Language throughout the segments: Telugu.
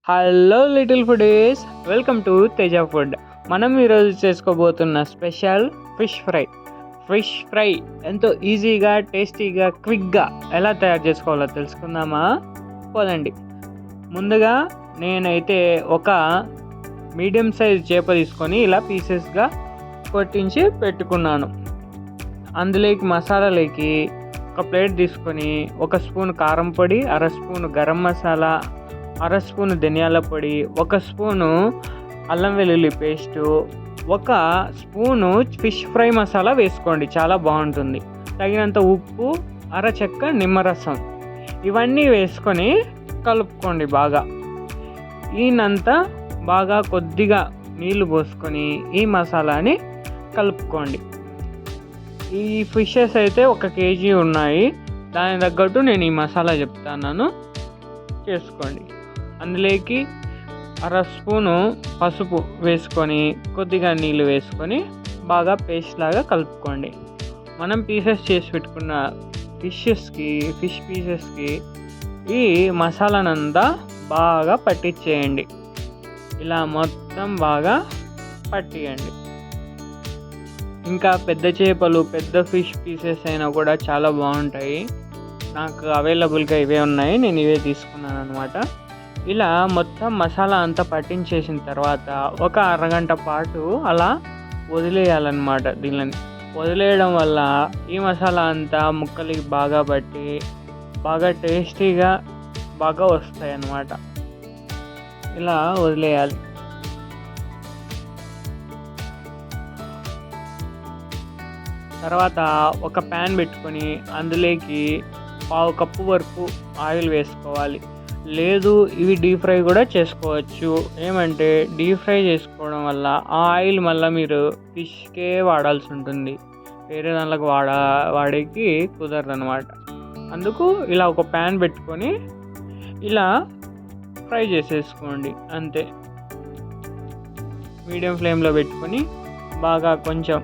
Hello little foodies, welcome to Teja food. మనం ఈరోజు చేసుకోబోతున్న స్పెషల్ ఫిష్ ఫ్రై ఎంతో ఈజీగా, టేస్టీగా, క్విక్గా ఎలా తయారు చేసుకోవాలో తెలుసుకుందామా? పోదండి. ముందుగా నేనైతే ఒక మీడియం సైజ్ చేప తీసుకొని ఇలా పీసెస్గా కొట్టించి పెట్టుకున్నాను. అందులోకి మసాలాలోకి ఒక ప్లేట్ తీసుకొని 1 స్పూన్ కారం పొడి, 1/2 స్పూన్ గరం మసాలా, 1/2 స్పూన్ ధనియాల పొడి, 1 స్పూను అల్లం వెల్లుల్లి paste, 1 spoon fish fry masala వేసుకోండి, చాలా బాగుంటుంది. తగినంత ఉప్పు, అరచెక్క నిమ్మరసం, ఇవన్నీ వేసుకొని కలుపుకోండి బాగా. ఈయనంతా బాగా కొద్దిగా నీళ్లు పోసుకొని ఈ మసాలాని కలుపుకోండి. ఈ ఫిషెస్ అయితే 1 కేజీ ఉన్నాయి, దానికి తగ్గట్టు నేను ఈ మసాలా చెప్తాను, చేసుకోండి. అందులోకి 1/2 స్పూను పసుపు వేసుకొని కొద్దిగా నీళ్ళు వేసుకొని బాగా పేస్ట్ లాగా కలుపుకోండి. మనం పీసెస్ చేసి పెట్టుకున్న ఫిష్ పీసెస్కి ఈ మసాలానంతా బాగా పట్టించేయండి. ఇలా మొత్తం బాగా పట్టియండి. ఇంకా పెద్ద చేపలు, పెద్ద ఫిష్ పీసెస్ అయినా కూడా చాలా బాగుంటాయి. నాకు అవైలబుల్గా ఇవే ఉన్నాయి, నేను ఇవే తీసుకున్నాను అనమాట. ఇలా మొత్తం మసాలా అంతా పట్టించేసిన తర్వాత ఒక అరగంట పాటు అలా వదిలేయాలన్నమాట. దీనిని వదిలేయడం వల్ల ఈ మసాలా అంతా ముక్కలకి బాగా పట్టి బాగా టేస్టీగా బాగా వస్తాయి అన్నమాట. ఇలా వదిలేయాలి. తర్వాత ఒక ప్యాన్ పెట్టుకొని అందులోకి 1/2 కప్పు వరకు ఆయిల్ వేసుకోవాలి. లేదు, ఇవి డీప్ ఫ్రై కూడా చేసుకోవచ్చు. ఏమంటే డీప్ ఫ్రై చేసుకోవడం వల్ల ఆ ఆయిల్ మళ్ళీ మీరు ఫిష్కే వాడాల్సి ఉంటుంది, వేరే దాంట్లోకి వాడేకి కుదరదు అనమాట. అందుకు ఇలా ఒక ప్యాన్ పెట్టుకొని ఇలా ఫ్రై చేసేసుకోండి, అంతే. మీడియం ఫ్లేమ్లో పెట్టుకొని కొంచెం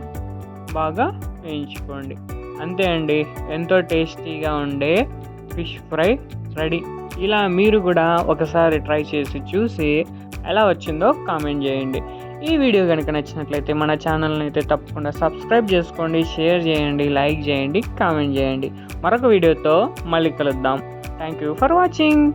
బాగా వేయించుకోండి, అంతే అండి. ఎంతో టేస్టీగా ఉండే ఫిష్ ఫ్రై రెడీ. ఇలా మీరు కూడా ఒకసారి ట్రై చేసి చూసి ఎలా వచ్చిందో కామెంట్ చేయండి. ఈ వీడియో కనుక నచ్చినట్లయితే మన ఛానల్ని అయితే తప్పకుండా సబ్స్క్రైబ్ చేసుకోండి, షేర్ చేయండి, లైక్ చేయండి, కామెంట్ చేయండి. మరొక వీడియోతో మళ్ళీ కలుద్దాం. Thank you for watching.